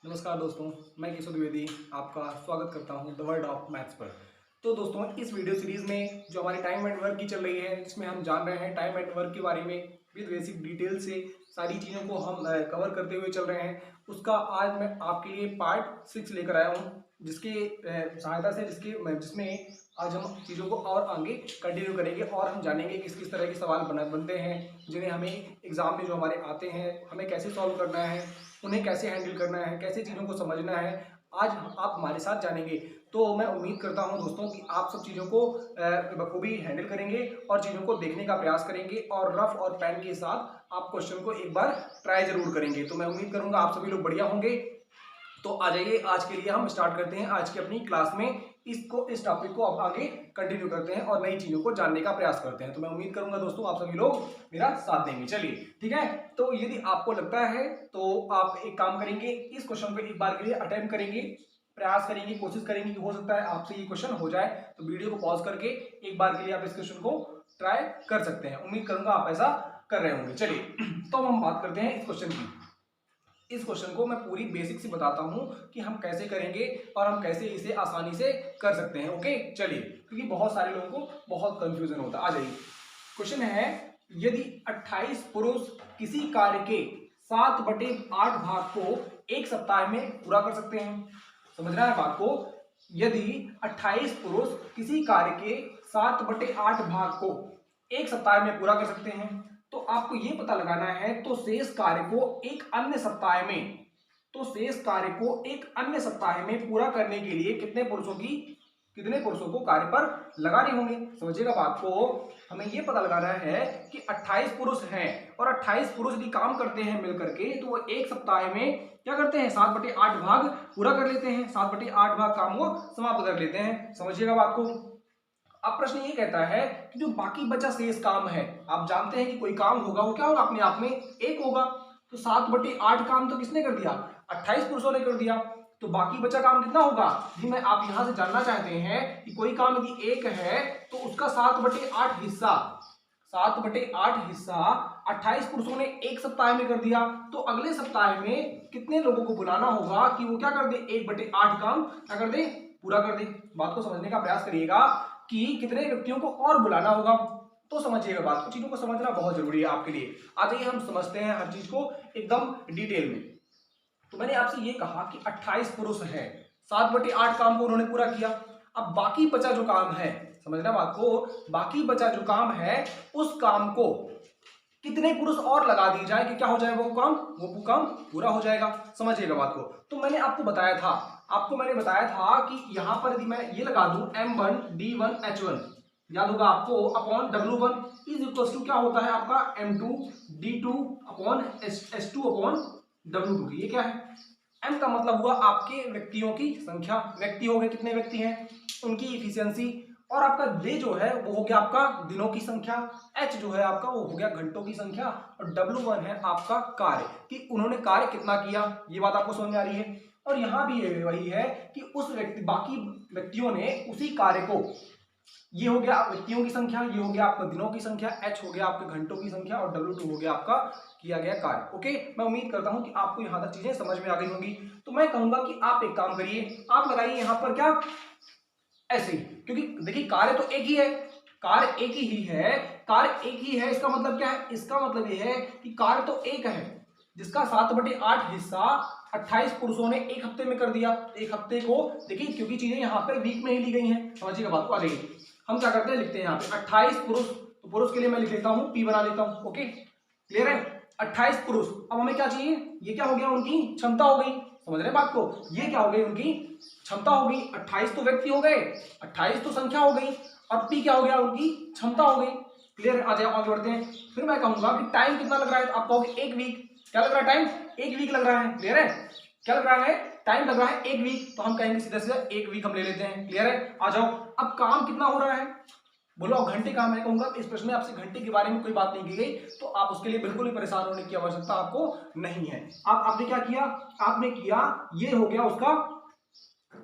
नमस्कार दोस्तों, मैं केशव द्विवेदी आपका स्वागत करता हूं द वर्ल्ड ऑफ मैथ्स पर। तो दोस्तों, इस वीडियो सीरीज में जो हमारी टाइम एंड वर्क की चल रही है, जिसमें हम जान रहे हैं टाइम एंड वर्क के बारे में विद बेसिक डिटेल से सारी चीज़ों को हम कवर करते हुए चल रहे हैं। उसका आज मैं आपके लिए पार्ट 6 लेकर आया हूं, जिसके सहायता से जिसमें आज हम चीज़ों को और आगे कंटिन्यू करेंगे और हम जानेंगे किस किस तरह के सवाल बनते हैं, जिन्हें हमें एग्जाम में जो हमारे आते हैं हमें कैसे सॉल्व करना है, उन्हें कैसे हैंडल करना है, कैसे चीज़ों को समझना है। आज आप हमारे साथ जानेंगे। तो मैं उम्मीद करता हूं दोस्तों कि आप सब चीज़ों को बखूबी हैंडल करेंगे और चीज़ों को देखने का प्रयास करेंगे और रफ और पेन के साथ आप क्वेश्चन को एक बार ट्राई जरूर करेंगे। तो मैं उम्मीद करूंगा आप सभी लोग बढ़िया होंगे। तो आ जाइए, आज के लिए हम स्टार्ट करते हैं आज की अपनी क्लास में। इस टॉपिक को अब आगे कंटिन्यू करते हैं और नई चीज़ों को जानने का प्रयास करते हैं। तो मैं उम्मीद करूंगा दोस्तों आप सभी लोग मेरा साथ देंगे। चलिए ठीक है। तो यदि आपको लगता है तो आप एक काम करेंगे, इस क्वेश्चन को एक बार के लिए अटेम्प्ट करेंगे, प्रयास करेंगे, कोशिश करेंगे कि हो सकता है आपसे ये क्वेश्चन हो जाए। तो वीडियो को पॉज करके एक बार के लिए आप इस क्वेश्चन को ट्राई कर सकते हैं। उम्मीद करूंगा आप ऐसा कर रहे होंगे। चलिए तो हम बात करते हैं इस क्वेश्चन की। इस क्वेश्चन को मैं पूरी बेसिक से बताता हूं कि हम कैसे करेंगे और हम कैसे इसे आसानी से कर सकते हैं। ओके चलिए, क्योंकि बहुत सारे लोगों को बहुत कंफ्यूजन होता है। आ जाइए, क्वेश्चन है, यदि 28 पुरुष किसी कार्य के 7/8 भाग को एक सप्ताह में पूरा कर सकते हैं। समझना है बात को। यदि 28 पुरुष किसी कार्य के 7/8 भाग को एक सप्ताह में पूरा कर सकते हैं, तो आपको यह पता लगाना है तो शेष कार्य को एक अन्य सप्ताह में पूरा करने के लिए कितने पुरुषों को कार्य पर लगाने होंगे। समझिएगा बात को। हमें यह पता लगाना है कि 28 पुरुष हैं और 28 पुरुष यदि काम करते हैं मिलकर के, तो वो एक सप्ताह में क्या करते हैं, 7/8 भाग पूरा कर लेते हैं। 7/8 भाग काम को समाप्त कर लेते हैं। समझिएगा बात को। अब प्रश्न ये कहता है कि जो बाकी बचा शेष काम है, आप जानते हैं कि कोई काम होगा वो क्या होगा, अपने आप में एक होगा। तो 7/8 काम तो किसने कर दिया, 28 पुरुषों ने कर दिया। तो बाकी बचा काम कितना होगा जी, मैं आप यहां से जानना चाहते हैं कि कोई काम यदि एक है तो उसका 7/8 हिस्सा 28 पुरुषों ने एक सप्ताह में कर दिया, तो अगले सप्ताह में कितने लोगों को बुलाना होगा कि वो क्या कर दे, 1/8 काम क्या कर दे, पूरा कर दे। बात को समझने का प्रयास करिएगा कि कितने व्यक्तियों को और बुलाना होगा। तो समझिएगा बात को, चीजों को समझना बहुत जरूरी है आपके लिए। आ जाइए हम समझते हैं हर चीज को एकदम डिटेल में। तो मैंने आपसे ये कहा कि 28 पुरुष है, 7/8 काम को उन्होंने पूरा किया। अब बाकी बचा जो काम है, समझना बात को, बाकी बचा जो काम है उस काम को कितने पुरुष और लगा दी जाए कि क्या हो जाएगा, वो काम पूरा हो जाएगा। समझिएगा बात को। तो मैंने आपको बताया था कि यहां पर यदि मैं ये लगा दूं M1 D1 H1, याद होगा आपको, upon W1 is equal to क्या होता है आपका M2 D2 upon S2 upon W2। ये क्या है, M का मतलब हुआ आपके व्यक्तियों की संख्या, व्यक्ति हो गए कितने व्यक्ति हैं, उनकी इफिशियंसी, और आपका डे जो है वो हो गया आपका दिनों की संख्या, H जो है आपका वो हो गया घंटों की संख्या, और W1 है आपका कार्य, कि उन्होंने कार्य कितना किया। ये बात आपको समझ में आ रही है। और यहां भी वही है कि बाकी व्यक्तियों ने उसी कार्य को, ये हो गया व्यक्तियों की संख्या, ये हो गया आपका दिनों की संख्या, H हो गया आपके घंटों की संख्या, और W2 हो गया आपका किया गया कार्य। ओके, मैं उम्मीद करता हूं कि आपको यहां तक चीजें समझ में आ गई होंगी। तो मैं कहूंगा कि आप एक काम करिए, आप लगाइए यहां पर क्या, ऐसे ही, क्योंकि देखिए कार्य तो एक ही है, कार्य एक ही है। इसका मतलब क्या है, इसका मतलब यह है कि कार्य तो एक है, जिसका 7/8 हिस्सा 28 पुरुषों ने एक हफ्ते में कर दिया। एक हफ्ते को देखिए, क्योंकि चीजें यहाँ पर वीक में ही ली गई हैं। समझिएगा बात को। आ जाइए, हम क्या करते हैं, लिखते हैं यहाँ पे 28 पुरुष। तो पुरुष के लिए मैं लिख लेता हूँ, P बना लेता हूँ। ओके क्लियर है, 28 पुरुष। अब हमें क्या चाहिए, ये क्या हो गया, उनकी क्षमता हो गई। समझ रहे बात को, ये क्या हो गई, उनकी क्षमता हो गई। 28 तो व्यक्ति हो गए, 28 तो संख्या हो गई, और P क्या हो गया, उनकी क्षमता हो गई। क्लियर, आ जाए आगे बढ़ते हैं। फिर मैं कहूंगा कि टाइम कितना लग रहा है, तो आप कहोगे 1 वीक। क्या लग रहा है, टाइम 1 वीक लग रहा है। क्लियर है, क्या लग रहा है, टाइम लग रहा है 1 वीक। तो हम कहेंगे सीधा सीधा 1 वीक हम ले लेते हैं। क्लियर है, आ जाओ। अब काम कितना हो रहा है, बोलो घंटे काम है। कहूंगा इस प्रश्न में आपसे घंटे के बारे में कोई बात नहीं की गई, तो आप उसके लिए बिल्कुल भी परेशान होने की आवश्यकता आपको नहीं है। आपने क्या किया, आपने किया, ये हो गया उसका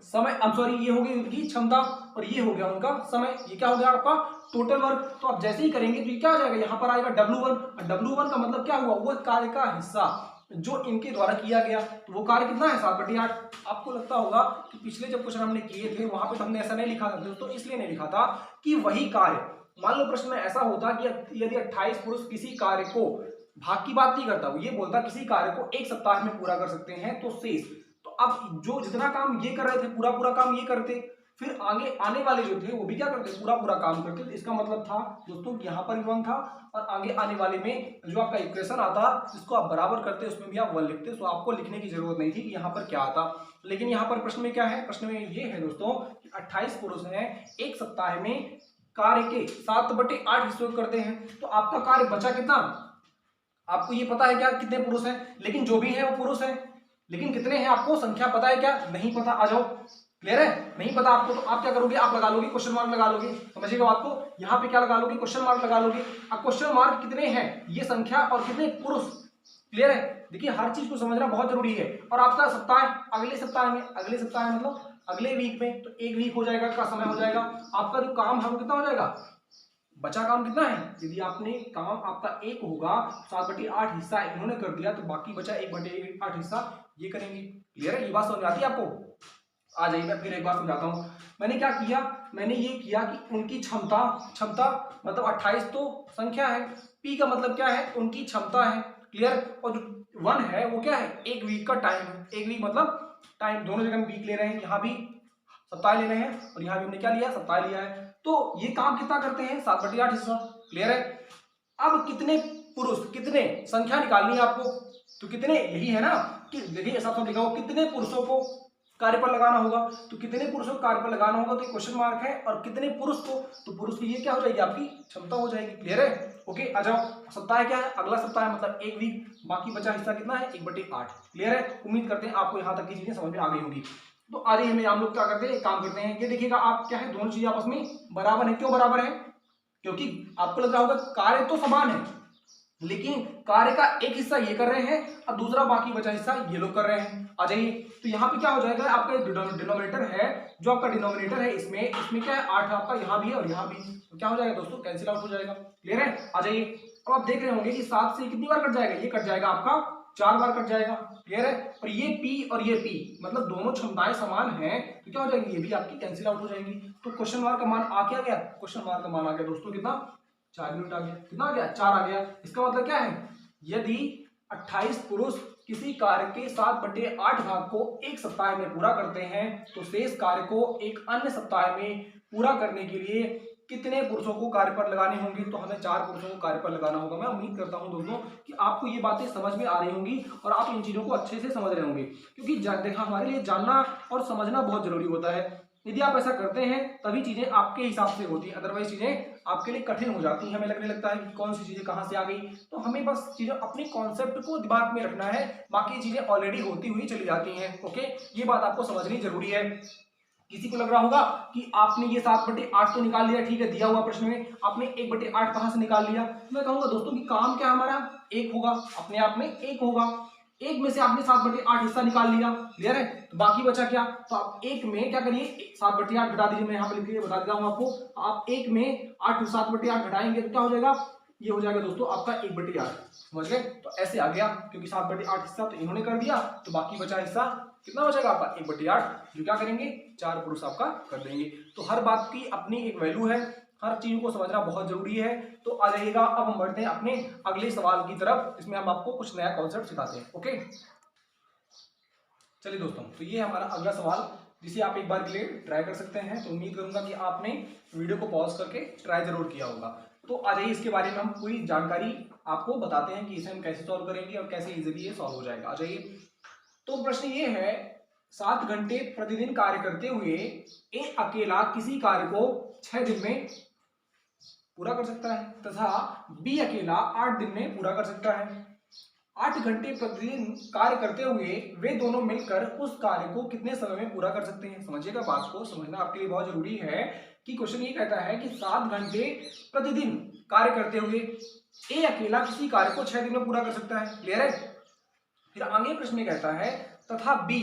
समय, ये हो गई उनकी क्षमता, और ये हो गया उनका समय। ये क्या हो गया आपका टोटल वर्क। तो आप जैसे ही करेंगे तो ये क्या आ जाएगा, यहां पर आएगा W1, और W1 का मतलब क्या हुआ, वो कार्य का हिस्सा। जो इनके द्वारा किया गया, तो वो कार्य कितना है 7/8। आपको लगता होगा कि पिछले जब क्वेश्चन हमने किए थे वहां पे तो हमने ऐसा नहीं लिखा था दोस्तों, इसलिए नहीं लिखा था कि वही कार्य, मान लो प्रश्न में ऐसा होता कि यदि 28 पुरुष किसी कार्य को, भाग की बात नहीं करता हूं, ये बोलता किसी कार्य को 1 सप्ताह में पूरा कर सकते हैं, तो शेष, तो अब जो जितना काम ये कर रहे थे पूरा पूरा काम ये करते, फिर आगे आने वाले जो थे वो भी क्या करते, पूरा पूरा काम करते। तो इसका मतलब था दोस्तों कि यहाँ पर भी 1 था, और आगे आने वाले में जो आपका इक्वेशन आता जिसको आप बराबर करते उसमें भी आप 1 लिखते, तो आपको लिखने की जरूरत नहीं थी कि यहाँ पर क्या आता। लेकिन यहाँ पर प्रश्न में क्या है, प्रश्न में ये है दोस्तों कि 28 पुरुष हैं, 1 सप्ताह में कार्य के 7/8 हिस्सों करते हैं, तो आपका कार्य बचा कितना, आपको ये पता है क्या कितने पुरुष हैं, लेकिन जो भी है वो पुरुष है, लेकिन कितने हैं आपको संख्या पता है क्या, नहीं पता। आ जाओ, क्लियर है, नहीं पता आपको, तो आप क्या करोगे, आप लगा लोगे क्वेश्चन मार्क लगा लोगे, समझिएगा बात को, यहाँ पे क्या लगा लोगे, क्वेश्चन मार्क लगा लोगे। अब क्वेश्चन मार्क कितने हैं, ये संख्या और कितने पुरुष, क्लियर है। देखिए हर चीज को समझना बहुत जरूरी है। और आपका सप्ताह अगले सप्ताह में, अगले सप्ताह में मतलब अगले वीक में, तो 1 वीक हो जाएगा का समय हो जाएगा, आपका जो काम है वो कितना हो जाएगा, बचा काम कितना है, यदि आपने काम आपका 1 होगा, 7/8 हिस्सा इन्होंने कर दिया, तो बाकी बचा 1/8 हिस्सा ये करेंगे। क्लियर है, ये बात समझ आती है आपको। आ जाइए, मैं फिर एक बार समझाता हूं। मैंने क्या किया, मैंने ये किया कि उनकी क्षमता, क्षमता मतलब 28 तो संख्या है, पी का मतलब क्या है, उनकी क्षमता है, क्लियर। और जो 1 है वो क्या है, 1 वीक का टाइम है, 1 वीक मतलब टाइम, दोनों जगह वीक ले रहे हैं, यहाँ भी सप्ताह ले रहे हैं और यहाँ भी हमने क्या लिया, सप्ताह लिया है। तो ये काम कितना करते हैं, 7/8 हिस्सा, क्लियर है। अब कितने पुरुष, कितने संख्या निकालनी है आपको, तो कितने, यही है ना कि देखिए ऐसा तो लिखा हो कितने पुरुषों को कार्य पर लगाना होगा, तो कितने पुरुषों को कार्य पर लगाना होगा, तो क्वेश्चन मार्क है, और कितने पुरुष को, तो पुरुष की ये क्या हो जाएगी, आपकी क्षमता हो जाएगी। क्लियर है, ओके। आ जाओ, सप्ताह क्या है, अगला सप्ताह मतलब 1 वीक, बाकी बचा हिस्सा कितना है, 1/8। क्लियर है, उम्मीद करते हैं आपको यहाँ तक की चीजें समझ में आ गई होंगी। तो आ रही हमें, हम लोग क्या करते हैं, काम करते हैं, ये देखिएगा आप क्या है, दोनों चीजें आपस में बराबर है। क्यों बराबर है, क्योंकि आपको लग रहा होगा कार्य तो समान है, लेकिन कार्य का एक हिस्सा ये कर रहे हैं और दूसरा बाकी बचा हिस्सा ये लोग कर रहे हैं। आ जाइए, तो यहाँ पे क्या हो जाएगा, आपका डिनोमिनेटर है, जो आपका डिनोमिनेटर है इसमें, इसमें क्या है 8 आपका, यहाँ भी है और यहाँ भी, तो क्या हो जाएगा दोस्तों, कैंसिल आउट हो जाएगा। क्लियर है, आ जाइए। अब आप देख रहे होंगे कि 7 से कितनी बार कट जाएगा, ये कट जाएगा आपका 4 बार कट जाएगा। क्लियर है, और ये P और ये P मतलब दोनों क्षमताएं समान हैं, तो क्या हो जाएगी, ये भी आपकी कैंसिल आउट हो जाएंगी। तो क्वेश्चन मार्क का मान आ क्या गया, क्वेश्चन मार्क का मान आ गया दोस्तों कितना, 4 यूनिट आ गया। कितना आ गया, 4 आ गया। इसका मतलब क्या है, यदि 28 पुरुष किसी कार्य के 7/8 भाग को 1 सप्ताह में पूरा करते हैं, तो शेष कार्य को एक अन्य सप्ताह में पूरा करने के लिए कितने पुरुषों को कार्य पर लगाने होंगे, तो हमें 4 पुरुषों को कार्य पर लगाना होगा। मैं उम्मीद करता हूं दोस्तों कि आपको ये बातें समझ में आ रही होंगी और आप इन चीजों को अच्छे से समझ रहे होंगे, क्योंकि देखा हमारे लिए जानना और समझना बहुत जरूरी होता है। यदि आप ऐसा करते हैं तभी चीजें आपके हिसाब से होती हैं, अदरवाइज चीजें आपके लिए कठिन हो जाती हैं। हमें लगने लगता है कि कौन सी चीजें कहां से आ गई, तो हमें बस चीजें अपने कॉन्सेप्ट को दिमाग में रखना है, बाकी चीजें ऑलरेडी होती हुई चली जाती हैं। ओके, ये बात आपको समझनी जरूरी है। किसी को लग रहा होगा कि आपने ये 7/8 तो निकाल लिया, ठीक है, दिया हुआ प्रश्न में आपने 1/8 कहां से निकाल लिया। मैं कहूंगा दोस्तों कि काम क्या हमारा 1 होगा, अपने आप में 1 होगा, 1 में से आपने 7/8 हिस्सा निकाल लिया। क्लियर है, तो बाकी बचा क्या, तो आप 1 में क्या करिए, 7/8 घटा दीजिए, मैं यहाँ पे लिख के बता देता हूँ आपको। आप 1 में 8 7/8 घटाएंगे तो क्या हो जाएगा, ये हो जाएगा दोस्तों आपका 1/8। समझ गए, तो ऐसे आ गया, क्योंकि 7/8 हिस्सा तो इन्होंने कर दिया, तो बाकी बचा हिस्सा कितना हो जाएगा आपका 1/8, जो क्या करेंगे 4 पुरुष आपका कर देंगे। तो हर बात की अपनी एक वैल्यू है, हर चीज को समझना बहुत जरूरी है। तो आ जाइएगा, अब हम बढ़ते हैं अपने अगले सवाल की तरफ, इसमें हम आपको कुछ नया कॉन्सेप्ट सिखाते हैं। ओके, चलिए दोस्तों, तो ये हमारा अगला सवाल, जिसे आप एक बार के लिए ट्राई कर सकते हैं। तो उम्मीद करूंगा कि आपने वीडियो को पॉज करके ट्राई जरूर किया होगा। तो आ जाइए, इसके बारे में हम पूरी जानकारी आपको बताते हैं कि इसे हम कैसे सॉल्व करेंगे और कैसे इजीली ये सॉल्व हो जाएगा। आ जाइए, तो प्रश्न ये है, 7 घंटे प्रतिदिन कार्य करते हुए ए अकेला किसी कार्य को 6 दिन में पूरा कर सकता है, तथा बी अकेला 8 दिन में पूरा कर सकता है। 8 घंटे प्रतिदिन कार्य करते हुए वे दोनों मिलकर उस कार्य को कितने समय में पूरा कर सकते हैं। समझिएगा, बात को समझना आपके लिए बहुत जरूरी है कि क्वेश्चन ये कहता है कि 7 घंटे प्रतिदिन कार्य करते हुए ए अकेला किसी कार्य को 6 दिन में पूरा कर सकता है। क्लियर है, फिर आगे प्रश्न में कहता है तथा बी,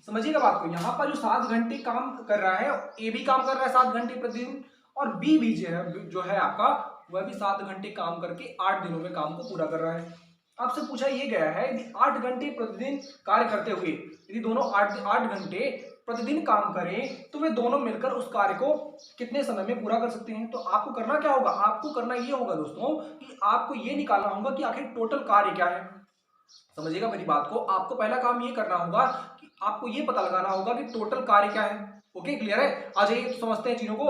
समझिएगा बात को, यहाँ पर जो 7 घंटे काम कर रहा है, ए भी काम कर रहा है 7 घंटे प्रतिदिन, और बी भी जो है आपका, वह भी 7 घंटे काम करके 8 दिनों में काम को पूरा कर रहा है। आपसे पूछा ये गया है यदि 8 घंटे प्रतिदिन कार्य करते हुए यदि दोनों 8 घंटे प्रतिदिन काम करें तो वे दोनों मिलकर उस कार्य को कितने समय में पूरा कर सकते हैं। तो आपको करना क्या होगा, आपको करना ये होगा दोस्तों कि आपको ये निकालना होगा कि आखिर टोटल कार्य क्या है। समझिएगा मेरी बात को, आपको पहला काम ये करना होगा कि आपको ये पता लगाना होगा कि टोटल कार्य क्या है। ओके, क्लियर है? आ जाइए तो समझते हैं चीजों को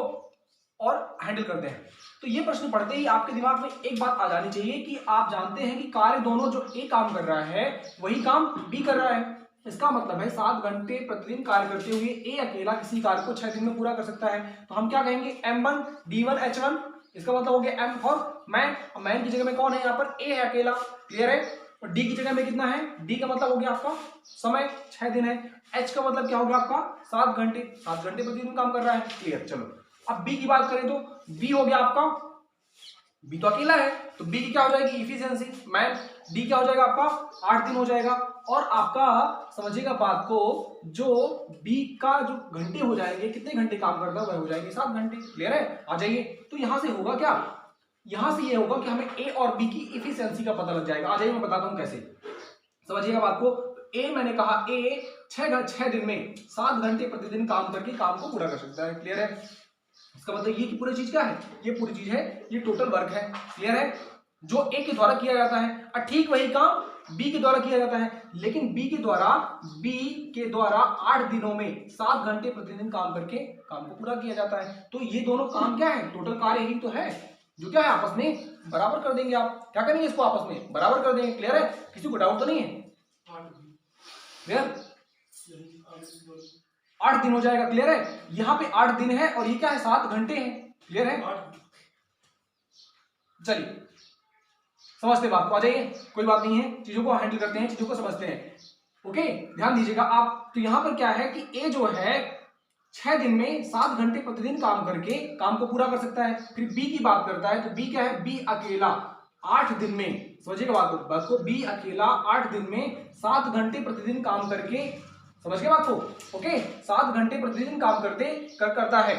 और हैंडल करते हैं। तो ये प्रश्न पढ़ते ही आपके दिमाग में एक बात आ जानी चाहिए कि आप जानते हैं कि कार्य दोनों जो ए काम कर रहा है वही काम बी कर रहा है। इसका मतलब है 7 घंटे प्रतिदिन कार्य करते हुए ए अकेला किसी कार्य को 6 दिन में पूरा कर सकता है। तो हम क्या कहेंगे, M1 D1 H1। इसका मतलब हो गया M फॉर मैन, मैन की जगह में कौन है यहाँ पर, ए है अकेला। क्लियर है? और डी की जगह में कितना है, डी का मतलब हो गया आपका समय 6 दिन है। एच का मतलब क्या हो गया आपका 7 घंटे, 7 घंटे प्रतिदिन काम कर रहा है। क्लियर? चलो अब बी की बात करें तो बी हो गया आपका, बी तो अकेला है तो बी की क्या हो जाएगी इफिशियंसी मैन, डी क्या हो जाएगा आपका 8 दिन हो जाएगा। और आपका समझिएगा बात को, जो बी का जो घंटे हो जाएंगे, कितने घंटे काम करता है वह हो जाएंगे 7 घंटे। क्लियर है? आ जाइए तो यहां से होगा क्या, यहां से ये होगा कि हमें ए और बी की इफिशियंसी का पता लग जाएगा। आ जाइए मैं बताता हूं कैसे, समझिएगा बात को। ए मैंने कहा ए 6 दिन में 7 घंटे प्रतिदिन काम करके काम को पूरा कर सकता है। क्लियर है? इसका मतलब ये कि पूरी चीज क्या है, ये पूरी चीज है, ये टोटल वर्क है। क्लियर है? जो ए के द्वारा किया जाता है और ठीक वही काम बी के द्वारा किया जाता है, लेकिन बी के द्वारा 8 दिनों में 7 घंटे प्रतिदिन काम करके काम को पूरा किया जाता है। तो ये दोनों काम क्या है, टोटल कार्य ही तो है, जो क्या है आपस में बराबर कर देंगे। आप क्या करेंगे, इसको आपस में बराबर कर देंगे। क्लियर है? किसी को डाउट तो नहीं है? क्लियर? 8 दिन हो जाएगा। क्लियर है? यहां पे 8 दिन है और ये क्या है 7 घंटे हैं। क्लियर है? चलिए समझते बात को, आ जाइए, कोई बात नहीं है, चीजों को हैंडल करते हैं, चीजों को समझते हैं। ओके, ध्यान दीजिएगा आप। तो यहां पर क्या है कि ए जो है 6 दिन में 7 घंटे प्रतिदिन काम करके काम को पूरा कर सकता है। फिर बी की बात करता है तो बी क्या है, बी अकेला 8 दिन में, समझिएगा बात को, बी अकेला 8 दिन में 7 घंटे प्रतिदिन काम करके, समझ गए बात को? ओके, 7 घंटे प्रतिदिन काम करता है।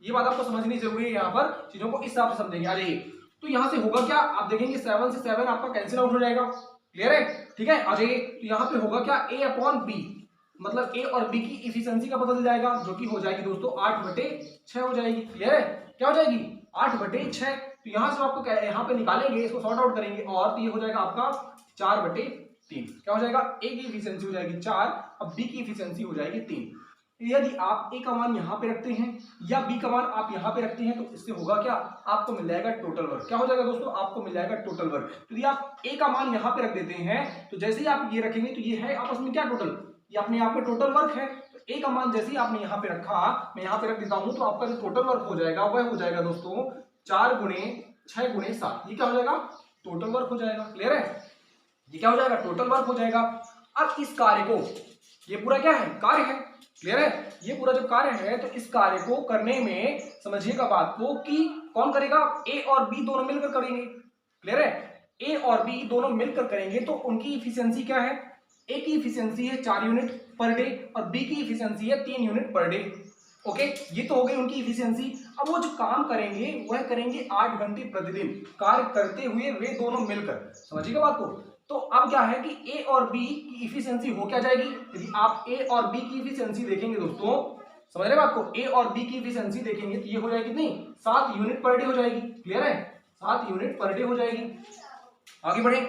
ये बात आपको समझनी जरूरी है, यहाँ पर चीजों को इस हिसाब से समझेंगे। आ जाइए, तो यहां से होगा क्या, आप देखेंगे 7 से 7 आपका कैंसिल आउट हो जाएगा। क्लियर है? ठीक है? आ जाइए, तो यहाँ पे होगा क्या, ए अपॉन बी, मतलब ए और बी की इफिशियंसी का पता चल जाएगा, जो कि हो जाएगी दोस्तों 8/6 हो जाएगी। क्लियर है? क्या हो जाएगी 8/6। तो यहां से आपको यहाँ पे निकालेंगे, इसको सॉर्ट आउट करेंगे और तो ये हो जाएगा आपका 4/3। क्या हो जाएगा, ए की इफिशियंसी हो जाएगी 4, अब बी की इफिशियंसी हो जाएगी 3। यदि आप ए का मान यहां पे रखते हैं या बी का मान आप यहां पे रखते हैं तो इससे होगा क्या, आपको मिल जाएगा टोटल वर्क। क्या हो जाएगा दोस्तों, आपको मिल जाएगा टोटल वर्क। तो यदि आप ए का मान यहां पे रख देते हैं तो जैसे ही आप ये रखेंगे तो ये है आपस में क्या टोटल, ये अपने आप में टोटल वर्क है। तो ए का मान जैसे ही आपने यहाँ पे रखा, मैं यहाँ पे रख देता हूं, तो आपका जो टोटल वर्क हो जाएगा वह हो जाएगा दोस्तों 4 × 6 × 7। ये क्या हो जाएगा, टोटल वर्क हो जाएगा। क्लियर है? ये क्या हो जाएगा, टोटल वर्क हो जाएगा। अब इस कार्य को, ये पूरा क्या है, कार्य है। क्लियर है? ये पूरा जो कार्य है, तो इस कार्य को करने में समझिएगा बात को कि कौन करेगा, ए और बी दोनों मिलकर करेंगे। क्लियर है? ए और बी दोनों मिलकर करेंगे तो उनकी इफिशियंसी क्या है, ए की इफिशियंसी है 4 यूनिट पर डे और बी की इफिशियंसी है 3 यूनिट पर डे। ओके, ये तो हो गई उनकी इफिशियंसी। अब वो जो काम करेंगे वह करेंगे 8 घंटे प्रतिदिन कार्य करते हुए वे दोनों मिलकर। समझिएगा बात को? तो अब क्या है कि ए और बी की इफिशियंसी हो क्या जाएगी, यदि आप ए और बी की इफिशियंसी देखेंगे दोस्तों, समझ रहे बात को, ए और बी की इफिशियंसी देखेंगे तो ये हो जाएगी कितनी, 7 यूनिट पर डे हो जाएगी। क्लियर है? 7 यूनिट पर डे हो जाएगी। आगे बढ़े,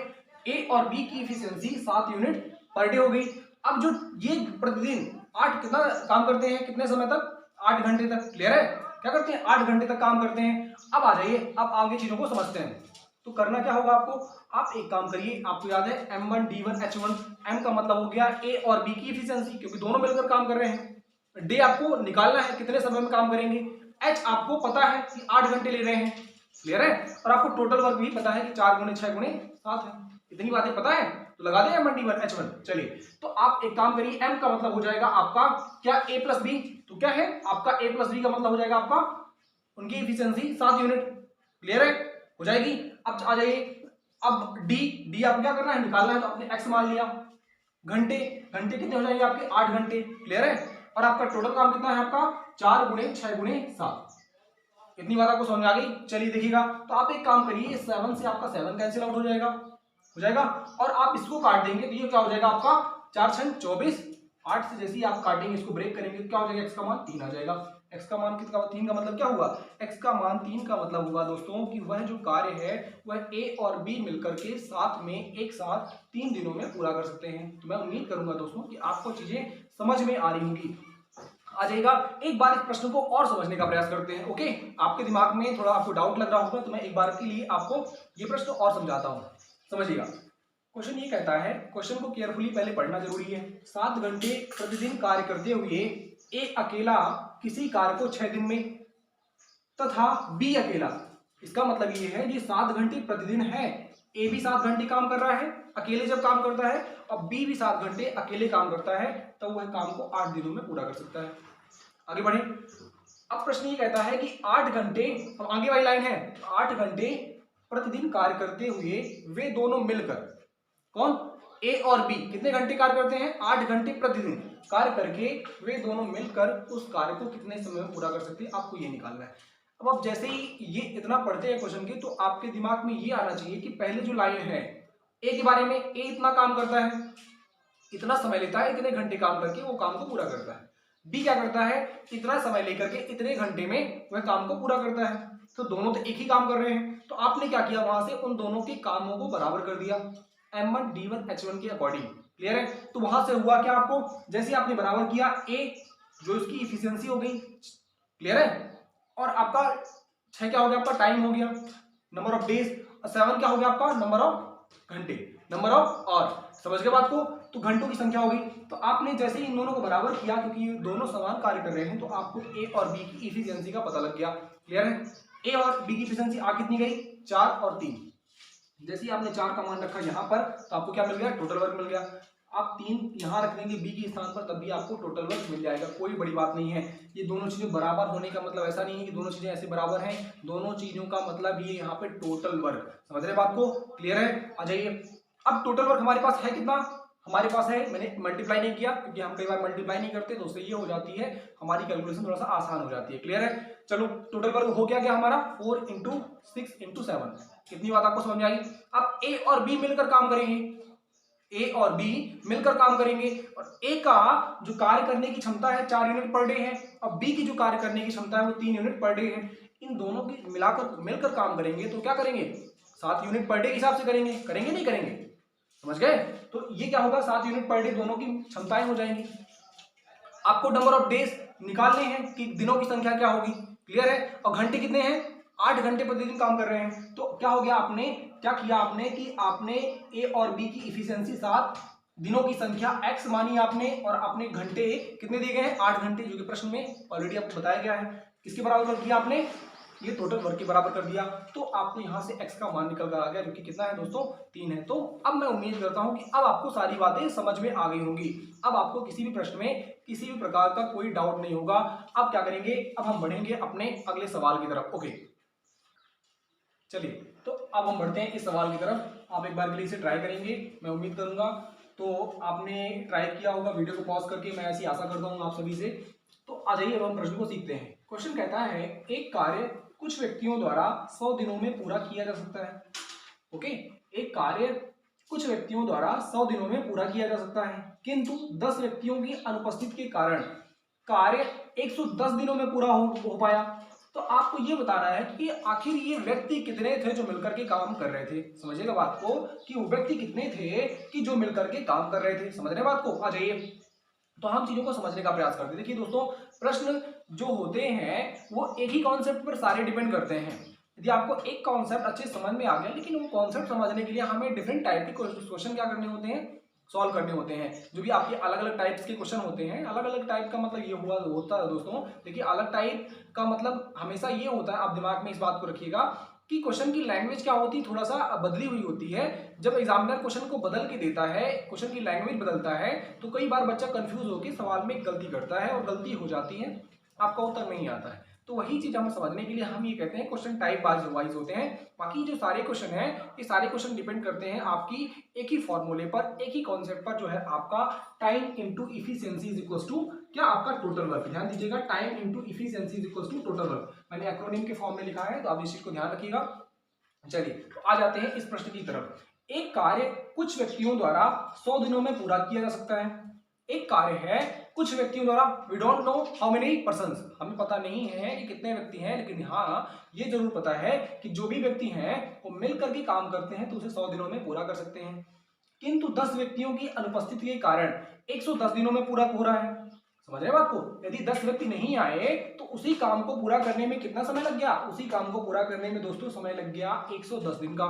ए और बी की इफिशियंसी 7 यूनिट पर डे हो गई। अब जो ये प्रतिदिन 8 कितना काम करते हैं, कितने समय तक, 8 घंटे तक। क्लियर है? क्या करते हैं, 8 घंटे तक काम करते हैं। अब आ जाइए, अब आगे चीजों को समझते हैं। तो करना क्या होगा आपको, आप एक काम करिए, आपको याद है M1 D1 H1, M का मतलब हो गया ए और बी की इफिशियंसी, क्योंकि दोनों मिलकर काम कर रहे हैं। डे आपको निकालना है कितने समय में काम करेंगे, H आपको पता है कि 8 घंटे ले रहे हैं। क्लियर है? और आपको टोटल वर्क भी पता है कि 4 × 6 × 7 है। इतनी बातें पता है तो लगा दें M1 D1 H1। चलिए, तो आप एक काम करिए, M का मतलब हो जाएगा आपका क्या, A + B। तो क्या है आपका A + B का मतलब हो जाएगा आपका उनकी इफिशियंसी 7 यूनिट। क्लियर है? हो जाएगी। अब आ जाइए, अब डी आप क्या करना है, निकालना है, तो आपने x मान लिया, घंटे कितने हो जाएंगे आपके 8 घंटे। क्लियर है? और आपका टोटल काम कितना है आपका 4 × 6 × 7। इतनी बात आपको समझ में आ गई। चलिए देखिएगा, तो आप एक काम करिए, 7 से आपका 7 कैंसिल आउट हो जाएगा। हो जाएगा। और आप इसको काट देंगे तो ये क्या हो जाएगा आपका 4 छंग 24। 8 से जैसे ही आप काटेंगे, इसको ब्रेक करेंगे तो क्या हो जाएगा, x का मान 3 आ जाएगा। x का मान कितना, 3 का मतलब क्या हुआ, x का मान 3 का मतलब हुआ दोस्तों कि वह जो कार्य है वह a और b मिलकर के साथ में एक साथ 3 दिनों में पूरा कर सकते हैं। तो मैं उम्मीद करूंगा दोस्तों कि आपको चीजें समझ में आ रही होंगी। आ जाएगा। एक बार इस प्रश्न को और समझने का प्रयास करते हैं। ओके, आपके दिमाग में थोड़ा आपको डाउट लग रहा होगा तो मैं एक बार के लिए आपको ये प्रश्न और समझाता हूं, समझिएगा। क्वेश्चन ये कहता है, क्वेश्चन को केयरफुली पहले पढ़ना जरूरी है। 7 घंटे प्रतिदिन कार्य करते हुए ए अकेला किसी कार्य को 6 दिन में तथा बी अकेला, इसका मतलब ये है, ये 7 घंटे प्रतिदिन है, ए भी 7 घंटे काम कर रहा है अकेले जब काम करता है, और बी भी 7 घंटे अकेले काम करता है, तो वह काम को 8 दिनों में पूरा कर सकता है। आगे बढ़े। अब प्रश्न ये कहता है कि 8 घंटे, अब आगे वाली लाइन है, 8 घंटे प्रतिदिन कार्य करते हुए वे दोनों मिलकर, कौन, ए और बी कितने घंटे कार्य करते हैं, 8 घंटे प्रतिदिन कार्य करके वे दोनों मिलकर उस कार्य को कितने समय में पूरा कर सकते हैं, आपको ये निकालना है। अब आप जैसे ही ये इतना पढ़ते हैं क्वेश्चन के, तो आपके दिमाग में ये आना चाहिए कि पहले जो लाइन है ए के बारे में, ए इतना काम करता है, इतना समय लेता है, इतने घंटे काम करके वो काम को पूरा करता है। बी क्या करता है, इतना समय लेकर के इतने घंटे में वह काम को पूरा करता है। तो दोनों तो एक ही काम कर रहे हैं, तो आपने क्या किया, वहां से उन दोनों के कामों को बराबर कर दिया M1 D1 H1 के अकॉर्डिंग। क्लियर है। तो वहां से हुआ क्या, आपको जैसे आपने बराबर किया, ए जो इसकी इफिशियंसी हो गई, क्लियर है, और आपका 6 क्या हो गया, आपका टाइम हो गया, नंबर ऑफ डेज, और 7 क्या हो गया आपका नंबर ऑफ घंटे, नंबर ऑफ, और समझ गए बात को, तो घंटों की संख्या होगी। तो आपने जैसे ही इन दोनों को बराबर किया, क्योंकि ये दोनों समान कार्य कर रहे हैं, तो आपको ए और बी की इफिशियंसी का पता लग गया। क्लियर है। ए और बी की इफिशियंसी आ कितनी गई, 4 और 3। जैसे ही आपने 4 का मान रखा यहाँ पर, तो आपको क्या मिल गया, टोटल वर्क मिल गया। आप 3 यहाँ रख देंगे बी के स्थान पर, तब भी आपको टोटल वर्क मिल जाएगा, कोई बड़ी बात नहीं है। ये दोनों चीजें बराबर होने का मतलब ऐसा नहीं है कि दोनों चीजें ऐसे बराबर हैं, दोनों चीजों का मतलब ये यहाँ पे टोटल वर्क, समझ रहे बात को, क्लियर है। आ जाइए। अब टोटल वर्क हमारे पास है कितना, हमारे पास है, मैंने मल्टीप्लाई नहीं किया क्योंकि हम कई बार मल्टीप्लाई नहीं करते, तो उससे ये हो जाती है हमारी कैलकुलेशन थोड़ा सा आसान हो जाती है। क्लियर है। चलो, टोटल वर्क हो गया हमारा 4 × 6 × 7। कितनी बात आपको समझ में आई। अब ए और बी मिलकर काम करेंगे, ए और बी मिलकर काम करेंगे, और ए का जो कार्य करने की क्षमता है 4 यूनिट पर डे है, और बी की जो कार्य करने की क्षमता है वो 3 यूनिट पर डे है। इन दोनों की मिलाकर मिलकर काम करेंगे तो क्या करेंगे, 7 यूनिट पर डे के हिसाब से करेंगे, करेंगे नहीं करेंगे, समझ गए। तो ये क्या होगा, 7 यूनिट पर डे दोनों की क्षमताएं हो जाएंगी। आपको नंबर ऑफ डेज निकालने हैं कि दिनों की संख्या क्या होगी। क्लियर है। और घंटे कितने हैं, 8 घंटे प्रतिदिन काम कर रहे हैं। तो क्या हो गया, आपने क्या किया, आपने कि आपने ए और बी की इफिशियंसी 7, दिनों की संख्या x मानी आपने, और आपने घंटे कितने दिए गए हैं, 8 घंटे, जो कि प्रश्न में ऑलरेडी आपको बताया गया है। किसके बराबर किया आपने, ये टोटल वर्क के बराबर कर दिया। तो आपको यहाँ से x का मान निकल कर आ गया, जो कि कितना है दोस्तों, 3 है। तो अब मैं उम्मीद करता हूं कि अब आपको सारी बातें समझ में आ गई होंगी। अब आपको किसी भी प्रश्न में किसी भी प्रकार का कोई डाउट नहीं होगा। अब क्या करेंगे, अब हम बढ़ेंगे अपने अगले सवाल की तरफ। ओके, चलिए, तो अब हम बढ़ते हैं इस सवाल की तरफ। आप एक बार के लिए इसे ट्राई करेंगे, मैं उम्मीद करूंगा तो आपने ट्राई किया होगा वीडियो को पॉज करके, मैं ऐसी आशा करता हूँ आप सभी से। तो आ जाइए, अब हम प्रश्न को सीखते हैं। क्वेश्चन कहता है, एक कार्य कुछ व्यक्तियों द्वारा 100 दिनों में पूरा किया जा सकता है। ओके, एक कार्य कुछ व्यक्तियों द्वारा 100 दिनों में पूरा किया जा सकता है, किंतु 10 व्यक्तियों की अनुपस्थिति के कारण कार्य 110 दिनों में पूरा हो पाया। तो आपको ये बताना है कि आखिर ये व्यक्ति कितने थे जो मिलकर के काम कर रहे थे। समझिएगा बात को, कि वो व्यक्ति कितने थे कि जो मिलकर के काम कर रहे थे। समझ रहे बात को। आ जाइए, तो हम चीजों को समझने का प्रयास करते हैं। देखिए दोस्तों, प्रश्न जो होते हैं वो एक ही कॉन्सेप्ट पर सारे डिपेंड करते हैं। यदि आपको एक कॉन्सेप्ट अच्छे समझ में आ गया, लेकिन वो कॉन्सेप्ट समझने के लिए हमें डिफरेंट टाइप के क्वेश्चन क्या करने होते हैं, सॉल्व करने होते हैं। जो भी आपके अलग अलग टाइप्स के क्वेश्चन होते हैं, अलग अलग टाइप का मतलब ये होता है दोस्तों। देखिए, अलग टाइप का मतलब हमेशा ये होता है, आप दिमाग में इस बात को रखिएगा कि क्वेश्चन की लैंग्वेज क्या होती है, थोड़ा सा बदली हुई होती है। जब एग्जामिनर क्वेश्चन को बदल के देता है, क्वेश्चन की लैंग्वेज बदलता है, तो कई बार बच्चा कंफ्यूज होकर सवाल में गलती करता है, और गलती हो जाती है, आपका उत्तर नहीं आता है। तो वही चीज हमें समझने के लिए हम ये कहते हैं क्वेश्चन टाइप वाइज होते हैं। बाकी जो सारे क्वेश्चन हैं, ये सारे क्वेश्चन डिपेंड करते हैं आपकी एक ही फॉर्मूले पर, एक ही कॉन्सेप्ट पर, जो है आपका time into efficiency is equal to क्या, आपका टोटल वर्क। ध्यान दीजिएगा, time into efficiency is equal to total work. मैंने एक्रोनिम के फॉर्म में लिखा है, तो आप इस चीज को ध्यान रखिएगा। चलिए, तो आ जाते हैं इस प्रश्न की तरफ। एक कार्य कुछ व्यक्तियों द्वारा 100 दिनों में पूरा किया जा सकता है। एक कार्य है कुछ व्यक्तियों द्वारा, we don't know how many persons, हमें पता नहीं है कि कितने व्यक्ति हैं, लेकिन हाँ ये जरूर पता है कि जो भी व्यक्ति हैं वो मिलकर के काम करते हैं तो उसे 100 दिनों में पूरा कर सकते हैं। किंतु 10 व्यक्तियों की अनुपस्थिति के कारण 110 दिनों में पूरा हो रहा है। समझ रहे हो बात को? यदि 10 व्यक्ति नहीं आए तो उसी काम को पूरा करने में कितना समय लग गया? उसी काम को पूरा करने में दोस्तों समय लग गया 110 दिन का।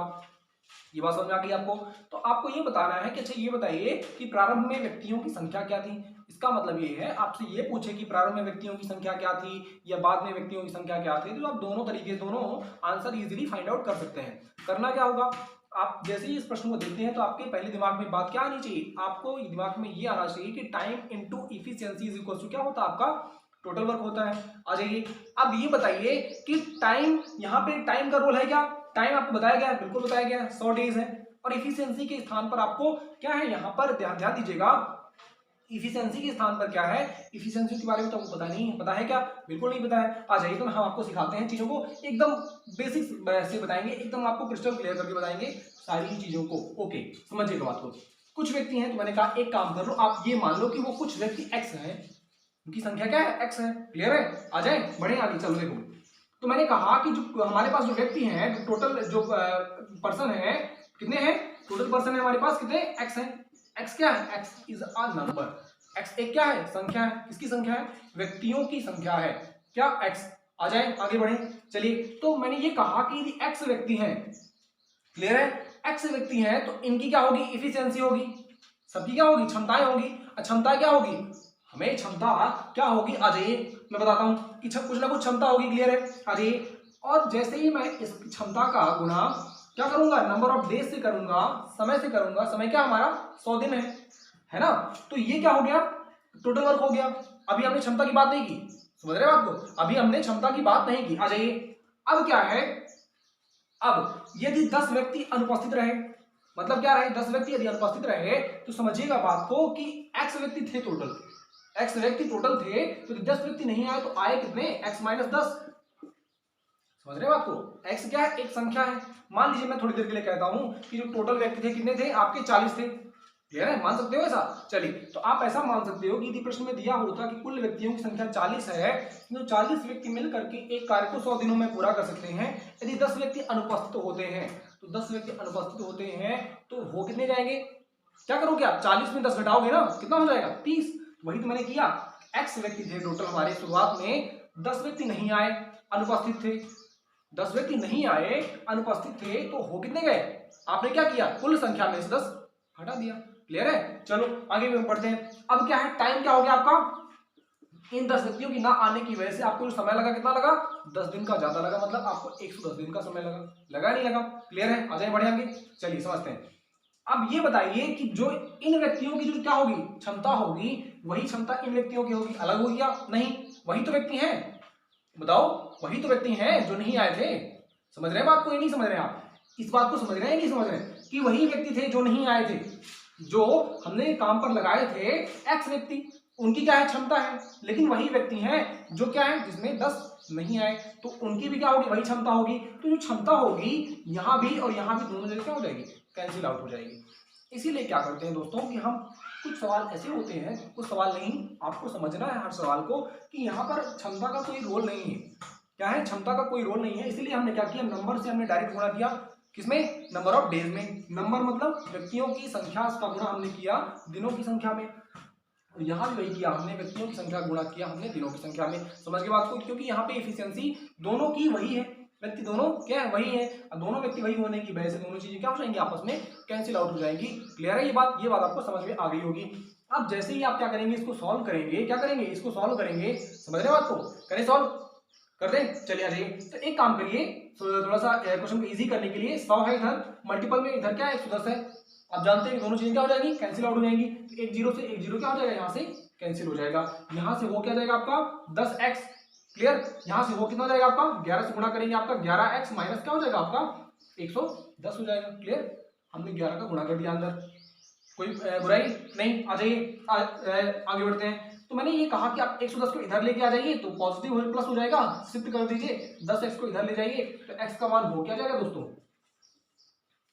ये बात समझ आ गई आपको? तो आपको ये बताना है कि अच्छा ये बताइए कि प्रारंभ में व्यक्तियों की संख्या क्या थी। इसका मतलब ये है आपसे ये पूछे कि प्रारंभ में व्यक्तियों की संख्या क्या थी या बाद में व्यक्तियों की संख्या क्या थी, तो आप दोनों तरीके दोनों आंसर इजीली फाइंड आउट कर सकते हैं। करना क्या होगा, आप जैसे ही इस प्रश्न को देखते हैं तो आपके पहले दिमाग में बात क्या आनी चाहिए, आपको दिमाग में ये आना चाहिए कि time into efficiency is equal to क्या होता है आपका टोटल वर्क होता है। आ जाइए अब ये बताइए कि टाइम, यहाँ पे टाइम का रोल है क्या? टाइम आपको बताया गया है, बिल्कुल बताया गया है 100 डेज है। और इफिशियंसी के स्थान पर आपको क्या है, यहाँ पर ध्यान दीजिएगा, इफिशियंसी के स्थान पर क्या है, इफिशियंसी के बारे में तो आपको पता नहीं है। पता है क्या? बिल्कुल नहीं पता है। आ जाइए तो हम आपको सिखाते हैं चीजों को, एकदम बेसिक्स से बताएंगे, एकदम आपको क्रिस्टल क्लियर करके बताएंगे सारी चीजों को। ओके समझिएगा बात को। कुछ व्यक्ति हैं तो मैंने कहा एक काम कर लो, आप ये मान लो कि वो कुछ व्यक्ति एक्स है, उनकी संख्या क्या है, एक्स है। क्लियर है? आ जाए बढ़े आगे, चलो देखो। तो मैंने कहा कि जो हमारे पास जो व्यक्ति हैं, टोटल जो पर्सन है कितने हैं, टोटल पर्सन है हमारे पास कितने, एक्स है। एक्स क्या है, x is a number. X एक क्या है, संख्या है। किसकी संख्या है? व्यक्तियों की संख्या है क्या, एक्स। आ जाए आगे बढ़े। चलिए तो मैंने ये कहा कि यदि एक्स व्यक्ति हैं, क्लियर है, एक्स व्यक्ति हैं तो इनकी क्या होगी, इफिशियंसी होगी। सबकी क्या होगी, क्षमताएं होगी। क्षमता क्या होगी, हमें क्षमता क्या होगी, आ जाइए मैं बताता हूं कि कुछ ना कुछ क्षमता होगी। क्लियर है? आ जाइए। और जैसे ही मैं इस क्षमता का गुणा क्या करूंगा, नंबर ऑफ डेज से करूंगा, समय से करूंगा। समय क्या हमारा 100 दिन है ना। तो ये क्या हो गया, टोटल वर्क हो गया। अभी हमने क्षमता की बात नहीं की, समझ रहे हो आपको, अभी हमने क्षमता की बात नहीं की। आ जाइए अब क्या है, अब यदि 10 व्यक्ति अनुपस्थित रहे, मतलब क्या रहे, 10 व्यक्ति यदि अनुपस्थित रहे तो समझिएगा बात को कि एक्स व्यक्ति थे टोटल, एक्स व्यक्ति टोटल थे, तो 10 व्यक्ति नहीं आए तो आए कितने, एक्स माइनस 10। समझ रहे हो आपको, एक्स क्या है, एक संख्या है। मान लीजिए मैं थोड़ी देर के लिए कहता हूं कि जो टोटल व्यक्ति थे कितने थे आपके, 40 थे। क्लियर है? मान सकते हो ऐसा? चलिए तो आप ऐसा मान सकते हो कि यदि प्रश्न में दिया होता कि कुल व्यक्तियों की संख्या 40 है, तो 40 व्यक्ति मिल करके एक कार्य को 100 दिनों में पूरा कर सकते हैं। यदि 10 व्यक्ति अनुपस्थित होते हैं, तो 10 व्यक्ति अनुपस्थित होते हैं तो हो कितने जाएंगे, क्या करोगे आप, 40 में 10 घटाओगे ना, कितना हो जाएगा, 30। वही तो मैंने किया, एक्स व्यक्ति थे टोटल हमारे, शुरुआत में 10 व्यक्ति नहीं आए, अनुपस्थित थे, 10 व्यक्ति नहीं आए, अनुपस्थित थे, तो हो कितने गए, आपने क्या किया, कुल संख्या में से 10 हटा दिया। क्लियर है? चलो आगे बढ़ते हैं। अब क्या है, टाइम क्या हो गया आपका, इन 10 व्यक्तियों की ना आने की वजह से आपको जो समय लगा कितना लगा, 10 दिन का ज्यादा लगा, मतलब आपको 110 दिन का समय लगा नहीं लगा। क्लियर है? आ जाए बढ़े आगे, चलिए समझते हैं। अब ये बताइए कि जो इन व्यक्तियों की जो क्या होगी, क्षमता होगी, वही क्षमता इन व्यक्तियों की होगी, अलग होगी या नहीं, वही तो व्यक्ति हैं, बताओ, वही तो व्यक्ति हैं जो नहीं आए थे। समझ रहे हैं बात को, ये नहीं समझ रहे हैं आप, इस बात को समझ रहे हैं नहीं समझ रहे हैं कि वही व्यक्ति थे जो नहीं आए थे, जो हमने काम पर लगाए थे, एक्स व्यक्ति, उनकी क्या है, क्षमता है, लेकिन वही व्यक्ति हैं जो क्या है, जिसमें 10 नहीं आए, तो उनकी भी क्या होगी, वही क्षमता होगी। तो जो क्षमता होगी यहां भी और यहां भी, दोनों जगह क्या हो जाएगी, कैंसिल आउट हो जाएगी। इसीलिए क्या करते हैं दोस्तों कि हम कुछ सवाल ऐसे होते हैं, कुछ सवाल नहीं, आपको समझना है हर सवाल को कि यहाँ पर क्षमता का कोई रोल नहीं है। क्या है, क्षमता का कोई रोल नहीं है, इसीलिए हमने क्या किया, नंबर से हमने डायरेक्ट गुणा किया, किसमें, नंबर ऑफ डेज में। नंबर मतलब व्यक्तियों की संख्या का गुणा हमने किया दिनों की संख्या में, और यहाँ भी वही किया हमने, व्यक्तियों की संख्या गुणा किया हमने दिनों की संख्या में। समझ के बात को, क्योंकि यहाँ पे एफिशिएंसी दोनों की वही है, व्यक्ति दोनों क्या है, वही है, दोनों व्यक्ति वही होने की वजह से दोनों चीजें क्या हो जाएंगी, आपस में कैंसिल आउट हो जाएंगी। क्लियर है ये बात आपको समझ में आ गई होगी। अब जैसे ही आप क्या करेंगे, इसको सॉल्व करेंगे, क्या करेंगे, इसको सॉल्व करेंगे, समझ रहे हो बात को, करें सॉल्व, कर दें, चलिए आ जाइए। तो एक काम करिए, थोड़ा सा क्वेश्चन को इजी करने के लिए, 100 है इधर, मल्टीपल में इधर क्या है, 110 है, आप जानते हैं दोनों चीजें क्या हो जाएंगी, कैंसिल आउट हो जाएंगी। तो एक जीरो से एक जीरो क्या हो जाएगा, यहाँ से कैंसिल हो जाएगा, यहाँ से हो क्या जाएगा आपका 10x। क्लियर? यहाँ से हो कितना हो जाएगा आपका, 11 से गुणा करेंगे आपका 11x माइनस क्या हो जाएगा आपका 110 हो जाएगा। क्लियर? हमने 11 का गुणा कर दिया अंदर, कोई बुराई नहीं। आ जाइए आगे बढ़ते हैं। तो मैंने ये कहा कि आप 110 को इधर लेके आ जाइए तो पॉजिटिव प्लस हो जाएगा, शिफ्ट कर दीजिए, 10x को इधर ले जाइए तो x का मान हो क्या जाएगा दोस्तों,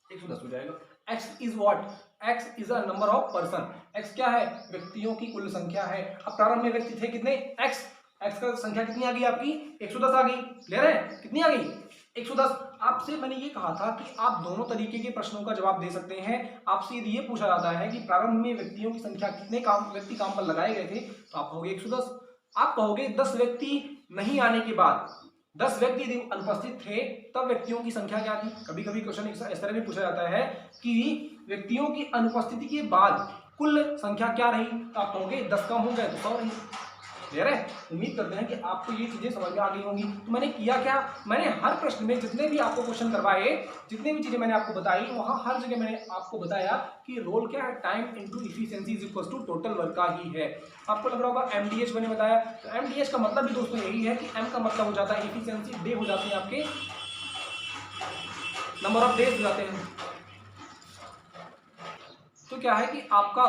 110 हो जाएगा। X is what, x is a number of person, x क्या है, व्यक्तियों की कुल संख्या है। अब प्रारंभ में व्यक्ति थे कितने, एक्स, एक्स का संख्या कितनी आ गई आपकी 110 आ गई, ले रहे हैं कितनी आ गई 110। आपसे मैंने ये कहा था कि आप दोनों तरीके के प्रश्नों का जवाब दे सकते हैं। आपसे यदि ये पूछा जाता है कि प्रारंभ में व्यक्तियों की संख्या कितने व्यक्ति काम पर लगाए गए थे, तो आप कहोगे 110। आप कहोगे 10 व्यक्ति नहीं आने के बाद, 10 व्यक्ति यदि अनुपस्थित थे तब व्यक्तियों की संख्या क्या थी। कभी कभी क्वेश्चन इस तरह भी पूछा जाता है कि व्यक्तियों की अनुपस्थिति के बाद कुल संख्या क्या रही, तो आप कहोगे 10 कम हो गए तो 100 रही। क्लियर है। उम्मीद करते हैं कि आपको ये चीजें समझ में आ गई होंगी। तो मैंने किया क्या, मैंने हर प्रश्न में जितने भी आपको क्वेश्चन करवाए, जितने भी चीजें मैंने आपको बताई, वहां हर जगह मैंने आपको बताया कि रोल क्या है, time into efficiency is equal to total work का ही है। आपको लग रहा होगा एमडीएच मैंने बताया, तो एमडीएच का मतलब भी दोस्तों यही है कि एम का मतलब हो जाता है एफिशिएंसी, डे हो जाते हैं आपके नंबर ऑफ डेज हो जाते हैं। तो क्या है कि आपका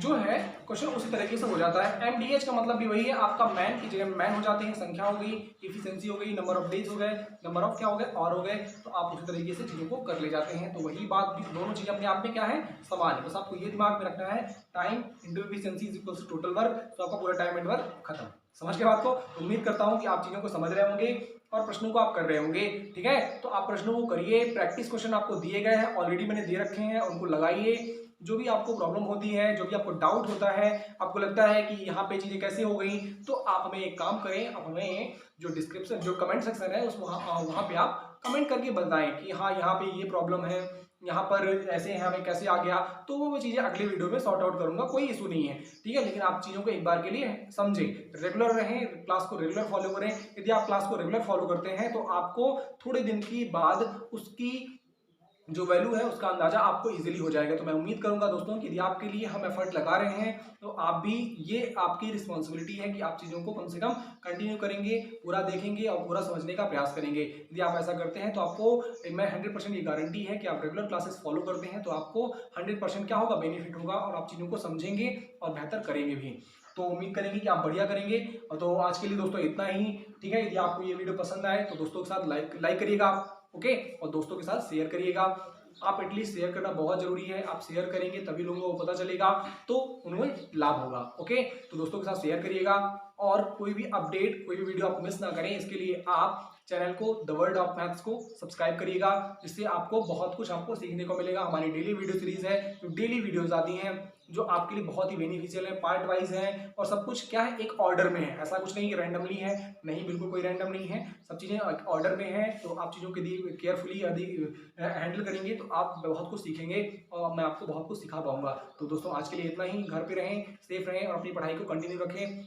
जो है क्वेश्चन उसी तरीके से हो जाता है। एमडीएच का मतलब भी वही है, आपका मैन की जगह मैन हो जाते हैं, संख्या हो गई, एफिशिएंसी हो गई, नंबर ऑफ डेज हो गए, नंबर ऑफ क्या हो गए और हो गए, तो आप उसी तरीके से चीजों को कर ले जाते हैं। तो वही बात भी, दोनों चीजें अपने आप में क्या है, समान है। बस आपको ये दिमाग में रखना है, time into efficiency is equal to total work, तो आपका पूरा टाइम एंड वर्क खत्म। समझ के बात को, उम्मीद करता हूं कि आप चीजों को समझ रहे होंगे और प्रश्नों को आप कर रहे होंगे। ठीक है, तो आप प्रश्नों को करिए, प्रैक्टिस क्वेश्चन आपको दिए गए हैं, ऑलरेडी मैंने दे रखे हैं, उनको लगाइए। जो भी आपको प्रॉब्लम होती है, जो भी आपको डाउट होता है, आपको लगता है कि यहाँ पे चीजें कैसे हो गई, तो आप हमें एक काम करें, आप हमें जो डिस्क्रिप्शन, जो कमेंट सेक्शन है उस वहाँ पे आप कमेंट करके बताएं कि हाँ यहाँ पे ये प्रॉब्लम है, यहाँ पर ऐसे है, हमें कैसे आ गया, तो वो चीजें अगले वीडियो में सॉर्ट आउट करूंगा, कोई इशू नहीं है। ठीक है, लेकिन आप चीजों को एक बार के लिए समझें, रेगुलर रहें, क्लास को रेगुलर फॉलो करें। यदि आप क्लास को रेगुलर फॉलो करते हैं तो आपको थोड़े दिन की बाद उसकी जो वैल्यू है उसका अंदाजा आपको इजीली हो जाएगा। तो मैं उम्मीद करूंगा दोस्तों कि यदि आपके लिए हम एफर्ट लगा रहे हैं तो आप भी, ये आपकी रिस्पॉन्सिबिलिटी है कि आप चीज़ों को कम से कम कंटिन्यू करेंगे, पूरा देखेंगे और पूरा समझने का प्रयास करेंगे। यदि आप ऐसा करते हैं तो आपको मैं 100% ये गारंटी है कि आप रेगुलर क्लासेस फॉलो करते हैं तो आपको 100% क्या होगा, बेनिफिट होगा और आप चीज़ों को समझेंगे और बेहतर करेंगे भी। तो उम्मीद करेंगे कि आप बढ़िया करेंगे। और तो आज के लिए दोस्तों इतना ही। ठीक है, यदि आपको ये वीडियो पसंद आए तो दोस्तों के साथ लाइक करिएगा आप, ओके, और दोस्तों के साथ शेयर करिएगा। आप एटलीस्ट शेयर करना बहुत जरूरी है, आप शेयर करेंगे तभी लोगों को पता चलेगा तो उन्हें लाभ होगा। ओके, तो दोस्तों के साथ शेयर करिएगा और कोई भी अपडेट, कोई भी वीडियो आप मिस ना करें, इसके लिए आप चैनल को द वर्ल्ड ऑफ मैथ्स को सब्सक्राइब करिएगा, जिससे आपको बहुत कुछ आपको सीखने को मिलेगा। हमारी डेली वीडियो सीरीज है, जो डेली वीडियोज आती हैं, जो आपके लिए बहुत ही बेनिफिशियल है, पार्ट वाइज है और सब कुछ क्या है, एक ऑर्डर में है। ऐसा कुछ नहीं कि रैंडमली है, नहीं, बिल्कुल कोई रैंडम नहीं है, सब चीज़ें ऑर्डर में है। तो आप चीज़ों के केयरफुली यदि हैंडल करेंगे तो आप बहुत कुछ सीखेंगे और मैं आपको बहुत कुछ सिखा पाऊंगा। तो दोस्तों आज के लिए इतना ही। घर पे रहें, सेफ रहें और अपनी पढ़ाई को कंटिन्यू रखें,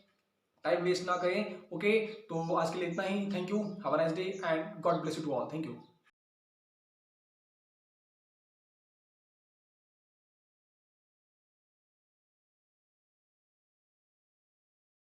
टाइम वेस्ट ना करें। ओके, तो आज के लिए इतना ही। Thank you, have a nice day and God bless you to all. Thank you.